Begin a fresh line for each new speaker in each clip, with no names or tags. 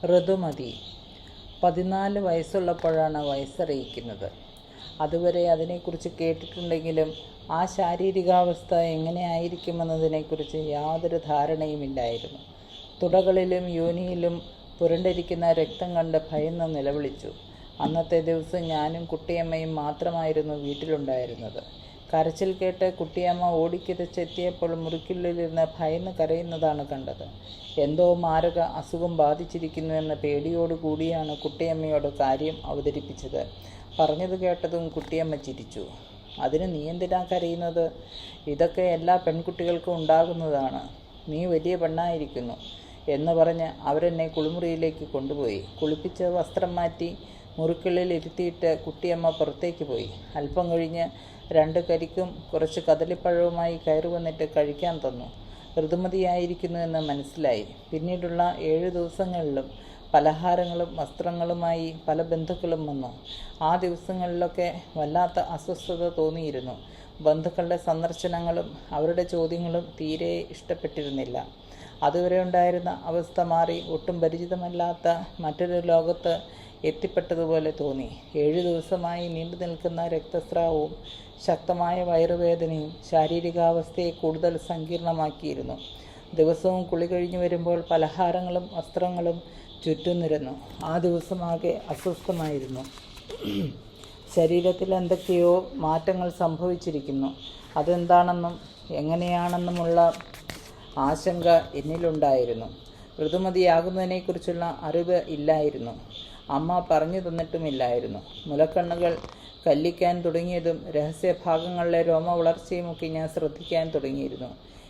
ഋതുമതി 14 വയസ്സുള്ളപ്പോഴാണ് വയസ്സറിയിക്കുന്നത്. അതുവരെ അതിനെക്കുറിച്ച് കേട്ടിട്ടുണ്ടെങ്കിലും ആ ശാരീരികാവസ്ഥ എങ്ങനെയായിരിക്കുമെന്നതിനെക്കുറിച്ച് യാതൊരു ധാരണയുമില്ലായിരുന്നു. തുടകളിലും യോനിയിലും പുരണ്ടിരിക്കുന്ന രക്തം കണ്ട് ഭയന്ന് നിലവിളിച്ചു. അന്നത്തെ ദിവസം ഞാനും കുട്ടിയമ്മയും മാത്രമായിരുന്നു വീട്ടിലുണ്ടായിരുന്നത്. കരച്ചിൽ കേട്ട് കുട്ടിയമ്മ ഓടിക്കിതച്ചെത്തിയപ്പോൾ മുറിക്കുള്ളിലിരുന്ന് ഭയന്ന് കരയുന്നതാണ് കണ്ടത്. എന്തോ മാരക അസുഖം ബാധിച്ചിരിക്കുന്നുവെന്ന പേടിയോടുകൂടിയാണ് കുട്ടിയമ്മയോട് കാര്യം അവതരിപ്പിച്ചത്. പറഞ്ഞത് കേട്ടതും കുട്ടിയമ്മ ചിരിച്ചു. "അതിന് നീ എന്തിനാ കരയുന്നത്? ഇതൊക്കെ എല്ലാ പെൺകുട്ടികൾക്കും ഉണ്ടാകുന്നതാണ്. നീ വലിയ പെണ്ണായിരിക്കുന്നു" എന്ന് പറഞ്ഞ് അവരെന്നെ കുളിമുറിയിലേക്ക് കൊണ്ടുപോയി. കുളിപ്പിച്ച് വസ്ത്രം മാറ്റി മുറിക്കുള്ളിൽ ഇരുത്തിയിട്ട് കുട്ടിയമ്മ പുറത്തേക്ക് പോയി. അല്പം കഴിഞ്ഞ് 2 കരിക്കും കുറച്ച് കദളിപ്പഴവുമായി കയറി വന്നിട്ട് കഴിക്കാൻ തന്നു. ഋതുമതിയായിരിക്കുന്നു എന്ന് മനസ്സിലായി. പിന്നീടുള്ള 7 ദിവസങ്ങളിലും പലഹാരങ്ങളും വസ്ത്രങ്ങളുമായി പല ബന്ധുക്കളും വന്നു. ആ ദിവസങ്ങളിലൊക്കെ വല്ലാത്ത അസ്വസ്ഥത തോന്നിയിരുന്നു. ബന്ധുക്കളുടെ സന്ദർശനങ്ങളും അവരുടെ ചോദ്യങ്ങളും തീരെ ഇഷ്ടപ്പെട്ടിരുന്നില്ല. അതുവരെ ഉണ്ടായിരുന്ന അവസ്ഥ മാറി ഒട്ടും പരിചിതമല്ലാത്ത മറ്റൊരു ലോകത്ത് എത്തിപ്പെട്ടതുപോലെ തോന്നി. 7 ദിവസമായി നീണ്ടു നിൽക്കുന്ന രക്തസ്രാവവും ശക്തമായ വയറുവേദനയും ശാരീരികാവസ്ഥയെ കൂടുതൽ സങ്കീർണമാക്കിയിരുന്നു. ദിവസവും കുളി കഴിഞ്ഞു വരുമ്പോൾ പലഹാരങ്ങളും വസ്ത്രങ്ങളും ചുറ്റും നിരന്നു. ആ ദിവസമാകെ അസ്വസ്ഥമായിരുന്നു. ശരീരത്തിൽ എന്തൊക്കെയോ മാറ്റങ്ങൾ സംഭവിച്ചിരിക്കുന്നു. അതെന്താണെന്നും എങ്ങനെയാണെന്നുമുള്ള ആശങ്ക എന്നിലുണ്ടായിരുന്നു. ഋതുമതിയാകുന്നതിനെക്കുറിച്ചുള്ള അറിവ് ഇല്ലായിരുന്നു. അമ്മ പറഞ്ഞു തന്നിട്ടുമില്ലായിരുന്നു. മുലക്കണ്ണുകൾ കല്ലിക്കാൻ തുടങ്ങിയതും രഹസ്യഭാഗങ്ങളിലെ രോമവളർച്ചയുമൊക്കെ ഞാൻ ശ്രദ്ധിക്കാൻ തുടങ്ങിയിരുന്നു.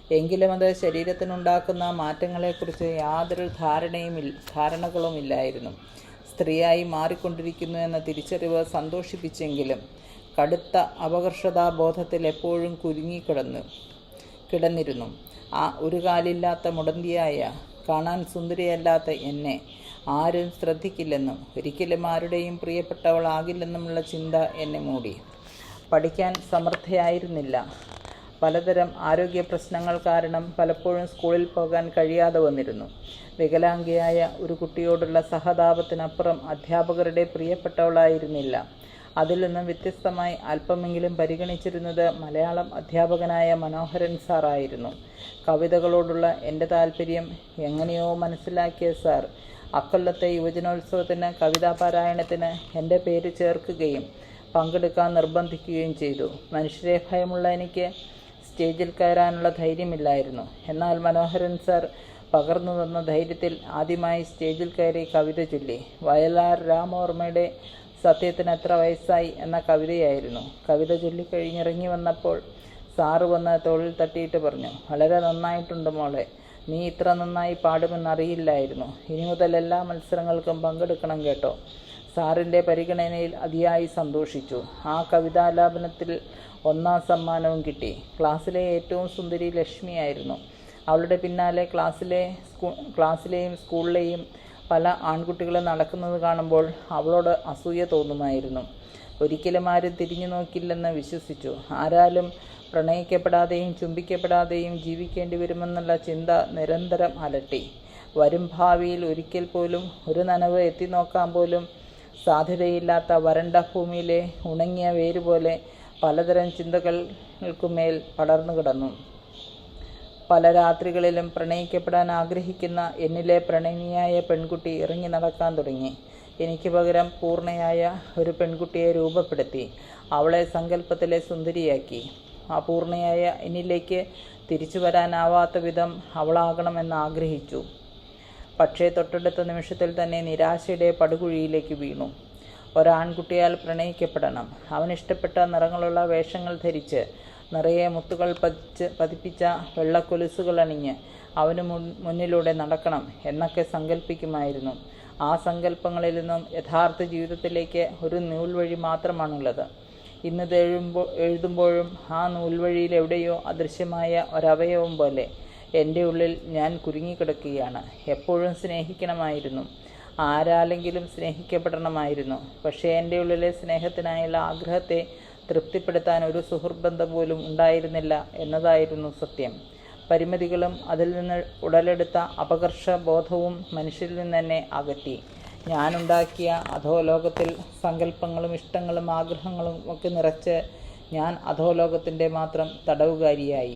എങ്കിലും അത് ശരീരത്തിനുണ്ടാക്കുന്ന മാറ്റങ്ങളെക്കുറിച്ച് യാതൊരു ധാരണകളുമില്ലായിരുന്നു. സ്ത്രീയായി മാറിക്കൊണ്ടിരിക്കുന്നു എന്ന തിരിച്ചറിവ് സന്തോഷിപ്പിച്ചെങ്കിലും കടുത്ത അപകർഷതാബോധത്തിൽ എപ്പോഴും കിടന്നിരുന്നു. ആ ഒരു കാലില്ലാത്ത മുടന്തിയായ കാണാൻ സുന്ദരിയല്ലാത്ത എന്നെ ആരും ശ്രദ്ധിക്കില്ലെന്നും ഒരിക്കലും ആരുടെയും പ്രിയപ്പെട്ടവളാകില്ലെന്നുമുള്ള ചിന്ത എന്നെ മൂടി. പഠിക്കാൻ സമർത്ഥയായിരുന്നില്ല. പലതരം ആരോഗ്യ പ്രശ്നങ്ങൾ കാരണം പലപ്പോഴും സ്കൂളിൽ പോകാൻ കഴിയാതെ വന്നിരുന്നു. വികലാംഗയായ ഒരു കുട്ടിയോടുള്ള സഹതാപത്തിനപ്പുറം അധ്യാപകരുടെ പ്രിയപ്പെട്ടവളായിരുന്നില്ല. അതിൽ നിന്നും വ്യത്യസ്തമായി അല്പമെങ്കിലും പരിഗണിച്ചിരുന്നത് മലയാളം അധ്യാപകനായ മനോഹരൻ സാറായിരുന്നു. കവിതകളോടുള്ള എൻ്റെ താല്പര്യം എങ്ങനെയോ മനസ്സിലാക്കിയ സാർ അക്കൊല്ലത്തെ യുവജനോത്സവത്തിന് കവിതാപാരായണത്തിന് എൻ്റെ പേര് ചേർക്കുകയും പങ്കെടുക്കാൻ നിർബന്ധിക്കുകയും ചെയ്തു. മനുഷ്യരെ ഭയമുള്ള എനിക്ക് സ്റ്റേജിൽ കയറാനുള്ള ധൈര്യമില്ലായിരുന്നു. എന്നാൽ മനോഹരൻ സാർ പകർന്നു തന്ന ധൈര്യത്തിൽ ആദ്യമായി സ്റ്റേജിൽ കയറി കവിത ചൊല്ലി. വയലാർ രാമവർമ്മയുടെ സത്യത്തിന് എത്ര വയസ്സായി എന്ന കവിതയായിരുന്നു. കവിത ചൊല്ലിക്കഴിഞ്ഞിറങ്ങി വന്നപ്പോൾ സാറ് വന്ന് തോളിൽ തട്ടിയിട്ട് പറഞ്ഞു, "വളരെ നന്നായിട്ടുണ്ട് മോളെ. നീ ഇത്ര നന്നായി പാടുമെന്നറിയില്ലായിരുന്നു. ഇനി മുതൽ എല്ലാ മത്സരങ്ങൾക്കും പങ്കെടുക്കണം കേട്ടോ." സാറിൻ്റെ പരിഗണനയിൽ അതിയായി സന്തോഷിച്ചു. ആ കവിതാലാപനത്തിൽ 1ാം സമ്മാനവും കിട്ടി. ക്ലാസ്സിലെ ഏറ്റവും സുന്ദരി ലക്ഷ്മിയായിരുന്നു. അവളുടെ പിന്നാലെ ക്ലാസ്സിലെയും സ്കൂളിലെയും പല ആൺകുട്ടികളും നടക്കുന്നത് കാണുമ്പോൾ അവളോട് അസൂയ തോന്നുമായിരുന്നു. ഒരിക്കലും ആരും തിരിഞ്ഞു നോക്കില്ലെന്ന് വിശ്വസിച്ചു. ആരാലും പ്രണയിക്കപ്പെടാതെയും ചുംബിക്കപ്പെടാതെയും ജീവിക്കേണ്ടി വരുമെന്നുള്ള ചിന്ത നിരന്തരം അലട്ടി. വരും ഭാവിയിൽ ഒരിക്കൽ പോലും ഒരു നനവ് എത്തിനോക്കാൻ പോലും സാധ്യതയില്ലാത്ത വരണ്ട ഭൂമിയിലെ ഉണങ്ങിയ വേരുപോലെ പലതരം ചിന്തകൾക്കുമേൽ പടർന്നു കിടന്നു. പല രാത്രികളിലും പ്രണയിക്കപ്പെടാൻ ആഗ്രഹിക്കുന്ന എന്നിലെ പ്രണയിനിയായ പെൺകുട്ടി ഇറങ്ങി നടക്കാൻ തുടങ്ങി. എനിക്ക് പകരം പൂർണ്ണയായ ഒരു പെൺകുട്ടിയെ രൂപപ്പെടുത്തി അവളെ സങ്കല്പത്തിലെ സുന്ദരിയാക്കി. അപൂർണയായ എന്നിലേക്ക് തിരിച്ചു വരാനാവാത്ത വിധം അവളാകണമെന്ന് ആഗ്രഹിച്ചു. പക്ഷേ തൊട്ടടുത്ത നിമിഷത്തിൽ തന്നെ നിരാശയുടെ പടുകുഴിയിലേക്ക് വീണു. ഒരാൺകുട്ടിയാൽ പ്രണയിക്കപ്പെടണം. അവനിഷ്ടപ്പെട്ട നിറങ്ങളുള്ള വേഷങ്ങൾ ധരിച്ച് നിറയെ മുത്തുകൾ പതിപ്പിച്ച വെള്ളക്കൊലുസുകൾ അണിഞ്ഞ് അവന് മുന്നിലൂടെ നടക്കണം എന്നൊക്കെ സങ്കല്പിക്കുമായിരുന്നു. ആ സങ്കല്പങ്ങളിൽ നിന്നും യഥാർത്ഥ ജീവിതത്തിലേക്ക് ഒരു നൂൽവഴി മാത്രമാണുള്ളത്. ഇന്നത് എഴുതുമ്പോഴും ആ നൂൽവഴിയിൽ എവിടെയോ അദൃശ്യമായ ഒരവയവം പോലെ എൻ്റെ ഉള്ളിൽ ഞാൻ കുരുങ്ങിക്കിടക്കുകയാണ്. എപ്പോഴും സ്നേഹിക്കണമായിരുന്നു. ആരാലെങ്കിലും സ്നേഹിക്കപ്പെടണമായിരുന്നു. പക്ഷേ എൻ്റെ ഉള്ളിലെ സ്നേഹത്തിനായുള്ള ആഗ്രഹത്തെ തൃപ്തിപ്പെടുത്താൻ ഒരു സുഹൃത്ബന്ധം പോലും ഉണ്ടായിരുന്നില്ല എന്നതായിരുന്നു സത്യം. പരിമിതികളും അതിൽ നിന്ന് ഉടലെടുത്ത അപകർഷബോധവും മനുഷ്യരിൽ നിന്ന് എന്നെ അകറ്റി. ഞാനുണ്ടാക്കിയ അധോലോകത്തിൽ സങ്കല്പങ്ങളും ഇഷ്ടങ്ങളും ആഗ്രഹങ്ങളും ഒക്കെ നിറച്ച് ഞാൻ അധോലോകത്തിൻ്റെ മാത്രം തടവുകാരിയായി.